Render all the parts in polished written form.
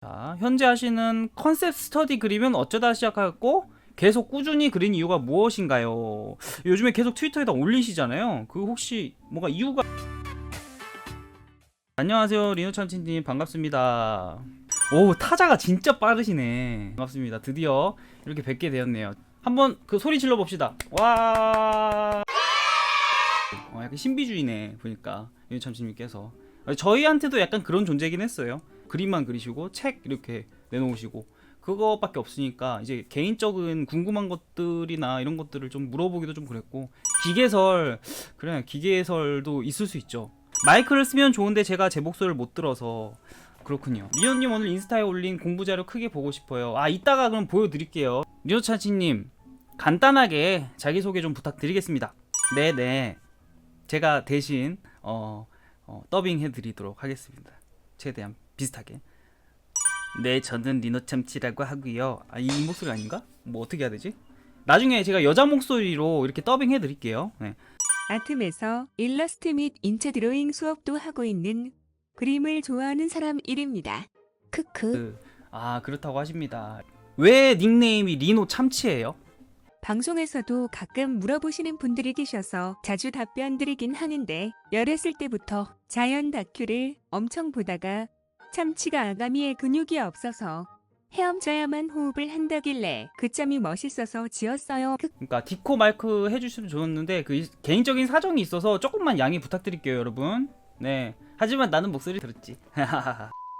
자, 현재 하시는 컨셉 스터디 그림은 어쩌다 시작하였고 계속 꾸준히 그린 이유가 무엇인가요? 요즘에 계속 트위터에다 올리시잖아요. 그 혹시 뭔가 이유가... 안녕하세요, 리노참치님 반갑습니다. 오, 타자가 진짜 빠르시네. 반갑습니다. 드디어 이렇게 뵙게 되었네요. 한번 그 소리 질러 봅시다. 와. 약간 신비주의네 보니까 리노참치님께서. 저희한테도 약간 그런 존재이긴 했어요. 그림만 그리시고 책 이렇게 내놓으시고 그거밖에 없으니까 이제 개인적인 궁금한 것들이나 이런 것들을 좀 물어보기도 좀 그랬고, 기계설, 그래 기계설도 있을 수 있죠. 마이크를 쓰면 좋은데 제가 제 목소리를 못 들어서 그렇군요. 리오님 오늘 인스타에 올린 공부자료 크게 보고 싶어요. 이따가 그럼 보여드릴게요. 리오차치님 간단하게 자기소개 좀 부탁드리겠습니다. 네네, 제가 대신 더빙 해드리도록 하겠습니다. 최대한 비슷하게. 네, 저는 리노참치라고 하고요. 이 목소리 아닌가? 뭐 어떻게 해야 되지? 나중에 제가 여자 목소리로 이렇게 더빙 해드릴게요. 네. 아트에서 일러스트 및 인체 드로잉 수업도 하고 있는 그림을 좋아하는 사람 일입니다. 크크. 그렇다고 하십니다. 왜 닉네임이 리노참치예요? 방송에서도 가끔 물어보시는 분들이 계셔서 자주 답변 드리긴 하는데, 어렸을 때부터 자연 다큐를 엄청 보다가 참치가 아가미에 근육이 없어서 헤엄쳐야만 호흡을 한다길래 그 점이 멋있어서 지었어요. 그러니까 디코 마이크 해주시면 좋았는데 그 개인적인 사정이 있어서 조금만 양해 부탁드릴게요, 여러분. 네. 하지만 나는 목소리 들었지.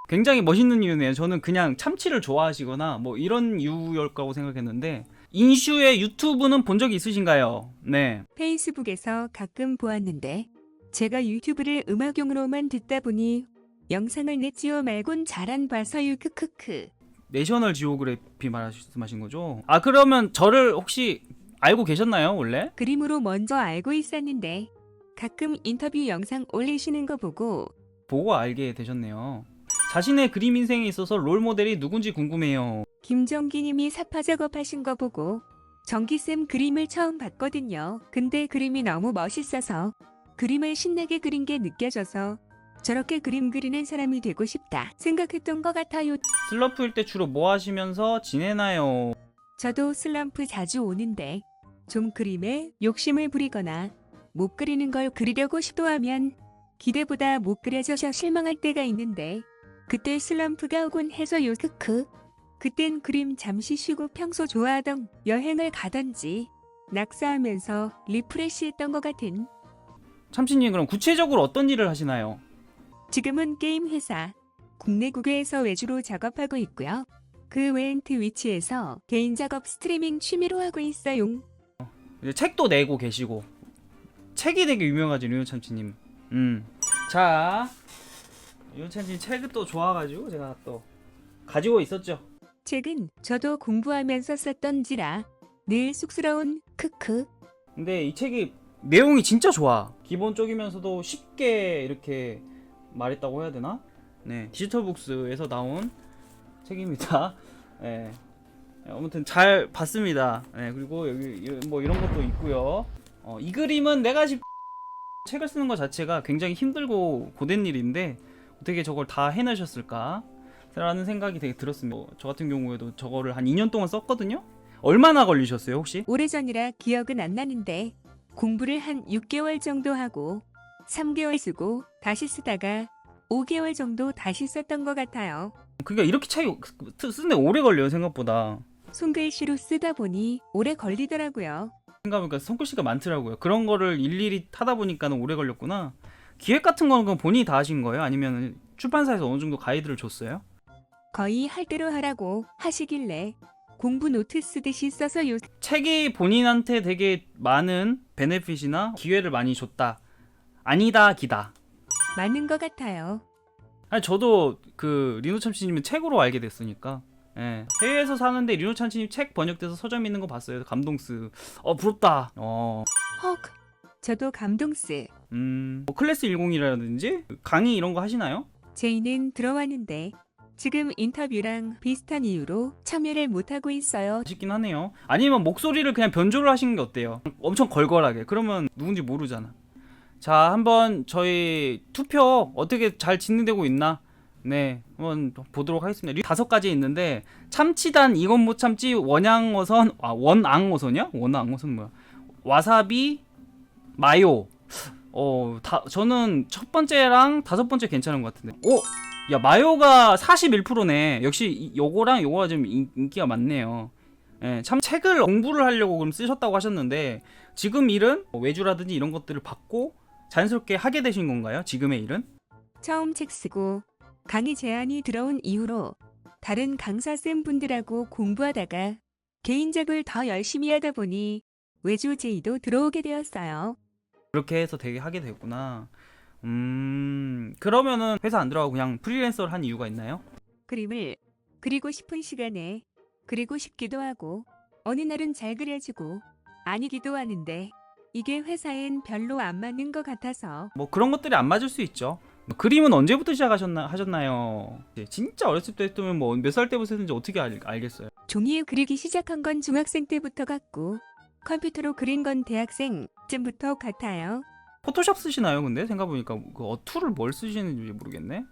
굉장히 멋있는 이유네요. 저는 그냥 참치를 좋아하시거나 뭐 이런 이유일 거라고 생각했는데, 인슈의 유튜브는 본 적이 있으신가요? 네. 페이스북에서 가끔 보았는데 제가 유튜브를 음악용으로만 듣다 보니 영상을 냈지요 말곤 잘 안 봐서요. 크크크. 내셔널 지오그래피 말씀하신 거죠? 그러면 저를 혹시 알고 계셨나요, 원래? 그림으로 먼저 알고 있었는데 가끔 인터뷰 영상 올리시는 거 보고 알게 되셨네요. 자신의 그림 인생에 있어서 롤 모델이 누군지 궁금해요. 김정기님이 사파 작업하신 거 보고 정기쌤 그림을 처음 봤거든요. 근데 그림이 너무 멋있어서 그림을 신나게 그린 게 느껴져서 저렇게 그림 그리는 사람이 되고 싶다 생각했던 것 같아요. 슬럼프일 때 주로 뭐 하시면서 지내나요? 저도 슬럼프 자주 오는데 좀 그림에 욕심을 부리거나 못 그리는 걸 그리려고 시도하면 기대보다 못 그려져서 실망할 때가 있는데, 그때 슬럼프가 오곤 해서요. 크크. 그땐 그림 잠시 쉬고 평소 좋아하던 여행을 가던지 낙서하면서 리프레시했던 것 같은. 참치님, 그럼 구체적으로 어떤 일을 하시나요? 지금은 게임 회사 국내 국외에서 외주로 작업하고 있고요. 그 외엔 트위치에서 개인 작업 스트리밍 취미로 하고 있어요. 이제 책도 내고 계시고, 책이 되게 유명하죠, 리노참치님. 자, 리노참치님 책을 또 좋아가지고 제가 또 가지고 있었죠. 책은 저도 공부하면서 썼던지라 늘 쑥스러운 크크. 근데 이 책이 내용이 진짜 좋아. 기본적이면서도 쉽게 이렇게 말했다고 해야 되나? 네, 디지털북스에서 나온 책입니다. 네. 아무튼 잘 봤습니다. 네, 그리고 여기 뭐 이런 것도 있고요. 이 그림은 내가 책을 쓰는 것 자체가 굉장히 힘들고 고된 일인데 어떻게 저걸 다 해내셨을까? 라는 생각이 되게 들었습니다. 저 같은 경우에도 저거를 한 2년 동안 썼거든요. 얼마나 걸리셨어요, 혹시? 오래전이라 기억은 안 나는데 공부를 한 6개월 정도 하고 3개월 쓰고 다시 쓰다가 5개월 정도 다시 썼던 것 같아요. 그게 이렇게 차이 쓰는데 오래 걸려요, 생각보다. 손글씨로 쓰다 보니 오래 걸리더라고요. 생각해보니까 손글씨가 많더라고요. 그런 거를 일일이 타다 보니까는 오래 걸렸구나. 기획 같은 거는 그럼 본인이 다 하신 거예요? 아니면 출판사에서 어느 정도 가이드를 줬어요? 거의 할 대로 하라고 하시길래 공부 노트 쓰듯이 써서요. 책이 본인한테 되게 많은 베네핏이나 기회를 많이 줬다, 아니다, 기다? 맞는 것 같아요. 저도 그 리노참치님은 책으로 알게 됐으니까. 예. 해외에서 사는데 리노참치님 책 번역돼서 서점 있는 거 봤어요. 감동스. 부럽다. 헉. 저도 감동스. 뭐 클래스 10이라든지 강의 이런 거 하시나요? 제이는 들어왔는데 지금 인터뷰랑 비슷한 이유로 참여를 못하고 있어요. 아쉽긴 하네요. 아니면 목소리를 그냥 변조를 하시는 게 어때요? 엄청 걸걸하게. 그러면 누군지 모르잖아. 자, 한번 저희 투표 어떻게 잘 진행되고 있나 네, 한번 보도록 하겠습니다. 5가지 있는데 참치단 이건 못 참치 원양어선 원앙어선이야? 원앙어선 뭐야? 와사비 마요. 저는 첫 번째랑 5번째 괜찮은 것 같은데. 야 마요가 41%네. 역시 요거랑 요거가 좀 인기가 많네요. 예, 참 책을 공부를 하려고 그럼 쓰셨다고 하셨는데 지금 일은 외주라든지 이런 것들을 받고 자연스럽게 하게 되신 건가요? 지금의 일은? 처음 책 쓰고 강의 제안이 들어온 이후로 다른 강사쌤 분들하고 공부하다가 개인작을 더 열심히 하다 보니 외주 제의도 들어오게 되었어요. 그렇게 해서 되게 하게 됐구나. 그러면은 회사 안 들어가고 그냥 프리랜서를 한 이유가 있나요? 그림을 그리고 싶은 시간에 그리고 싶기도 하고 어느 날은 잘 그려지고 아니기도 하는데 이게 회사엔 별로 안 맞는 것 같아서 뭐 그런 것들이 안 맞을 수 있죠. 그림은 언제부터 하셨나요? 진짜 어렸을 때 했으면 뭐 몇 살 때부터 했는지 어떻게 알겠어요? 종이에 그리기 시작한 건 중학생 때부터 같고 컴퓨터로 그린 건 대학생쯤부터 같아요. 포토샵 쓰시나요? 근데 생각해보니까 그 툴을 뭘 쓰시는지 모르겠네.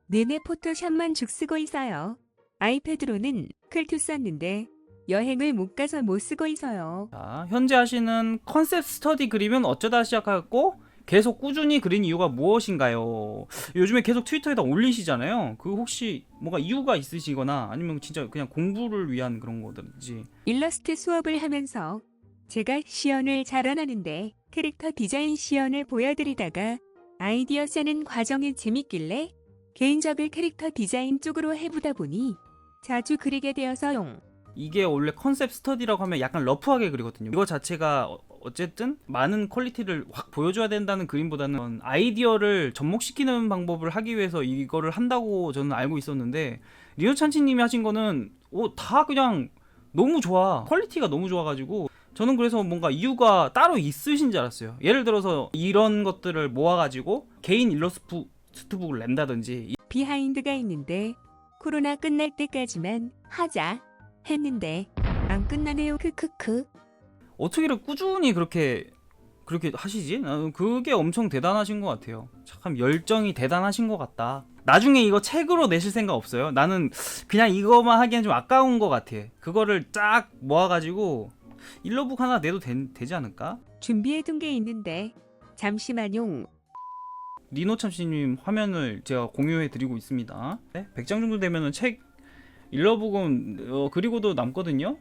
내내 포토샵만 죽 쓰고 있어요. 아이패드로는 클투 썼는데 여행을 못 가서 못 쓰고 있어요. 자, 현재 하시는 컨셉 스터디 그림은 어쩌다 시작하고 계속 꾸준히 그린 이유가 무엇인가요? 요즘에 계속 트위터에다 올리시잖아요. 그 혹시 뭐가 이유가 있으시거나 아니면 진짜 그냥 공부를 위한 그런 거든지. 일러스트 수업을 하면서 제가 시연을 잘 안 하는데 캐릭터 디자인 시연을 보여드리다가 아이디어 짜는 과정이 재밌길래 개인적을 캐릭터 디자인 쪽으로 해보다 보니 자주 그리게 되어서용. 이게 원래 컨셉 스터디라고 하면 약간 러프하게 그리거든요. 이거 자체가 어쨌든 많은 퀄리티를 확 보여줘야 된다는 그림보다는 아이디어를 접목시키는 방법을 하기 위해서 이거를 한다고 저는 알고 있었는데 리오찬치님이 하신 거는 다 그냥 너무 좋아. 퀄리티가 너무 좋아가지고 저는 그래서 뭔가 이유가 따로 있으신 줄 알았어요. 예를 들어서 이런 것들을 모아가지고 개인 일러스트북을 낸다든지. 비하인드가 있는데 코로나 끝날 때까지만 하자 했는데 안 끝나네요. 크크크. 어떻게 꾸준히 그렇게 하시지? 나는 그게 엄청 대단하신 것 같아요. 참 열정이 대단하신 것 같다. 나중에 이거 책으로 내실 생각 없어요? 나는 그냥 이거만 하기엔 좀 아까운 것 같아. 그거를 쫙 모아가지고 일러북 하나 내도 되지 않을까? 준비해둔 게 있는데 잠시만요. 리노참씨님 화면을 제가 공유해드리고 있습니다. 네? 100장 정도 되면은 책 일러북은 그리고도 남거든요.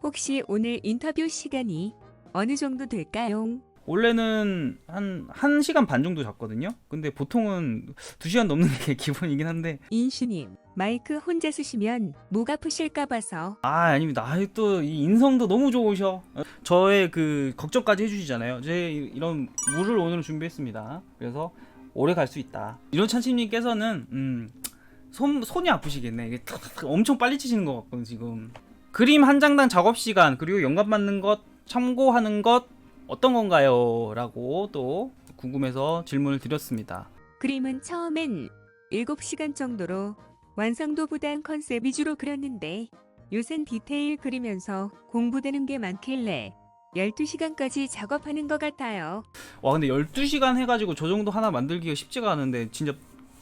혹시 오늘 인터뷰 시간이 어느 정도 될까요? 원래는 한 1시간 반 정도 잡거든요. 근데 보통은 2시간 넘는 게 기본이긴 한데. 인슈님, 마이크 혼자 쓰시면 목 아프실까 봐서. 아닙니다. 또 이 인성도 너무 좋으셔. 저의 그 걱정까지 해주시잖아요. 제 이런 물을 오늘 준비했습니다. 그래서 오래 갈 수 있다. 이런 찬치님께서는 손이 아프시겠네. 이게 엄청 빨리 치시는 것 같거든 지금. 그림 한 장당 작업 시간 그리고 영감 받는 것 참고하는 것 어떤 건가요? 라고 또 궁금해서 질문을 드렸습니다. 그림은 처음엔 7시간 정도로 완성도보단 컨셉 위주로 그렸는데 요샌 디테일 그리면서 공부되는 게 많길래 12시간까지 작업하는 것 같아요. 와 근데 12시간 해가지고 저 정도 하나 만들기가 쉽지가 않은데 진짜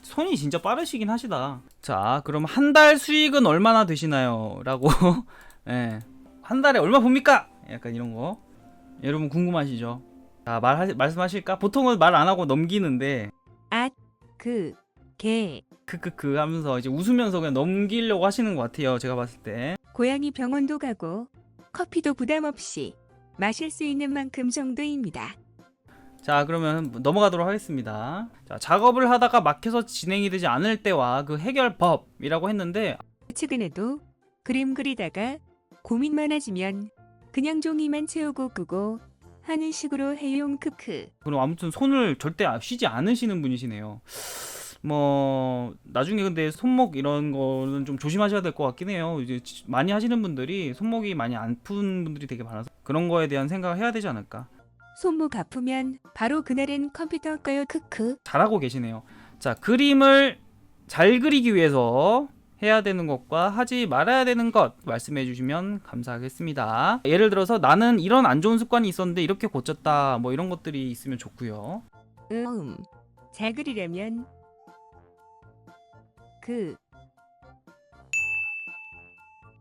손이 진짜 빠르시긴 하시다. 자 그럼 한 달 수익은 얼마나 되시나요? 라고 네. 한 달에 얼마 봅니까? 약간 이런 거 여러분 궁금하시죠? 자 말씀하실까? 보통은 말 안 하고 넘기는데 개 크크크 하면서 이제 웃으면서 그냥 넘기려고 하시는 것 같아요. 제가 봤을 때. 고양이 병원도 가고 커피도 부담 없이 마실 수 있는 만큼 정도입니다. 자 그러면 넘어가도록 하겠습니다. 자 작업을 하다가 막혀서 진행이 되지 않을 때와 그 해결법이라고 했는데 최근에도 그림 그리다가 고민 많아지면 그냥 종이만 채우고 끄고 하는 식으로 해용 크크. 그럼 아무튼 손을 절대 쉬지 않으시는 분이시네요. 뭐 나중에 근데 손목 이런 거는 좀 조심하셔야 될 것 같긴 해요. 이제 많이 하시는 분들이 손목이 많이 아픈 분들이 되게 많아서 그런 거에 대한 생각을 해야 되지 않을까. 손목 아프면 바로 그날은 컴퓨터 꺼요 크크. 잘하고 계시네요. 자 그림을 잘 그리기 위해서 해야 되는 것과 하지 말아야 되는 것 말씀해 주시면 감사하겠습니다. 예를 들어서 나는 이런 안 좋은 습관이 있었는데 이렇게 고쳤다 뭐 이런 것들이 있으면 좋고요. 잘 그리려면 그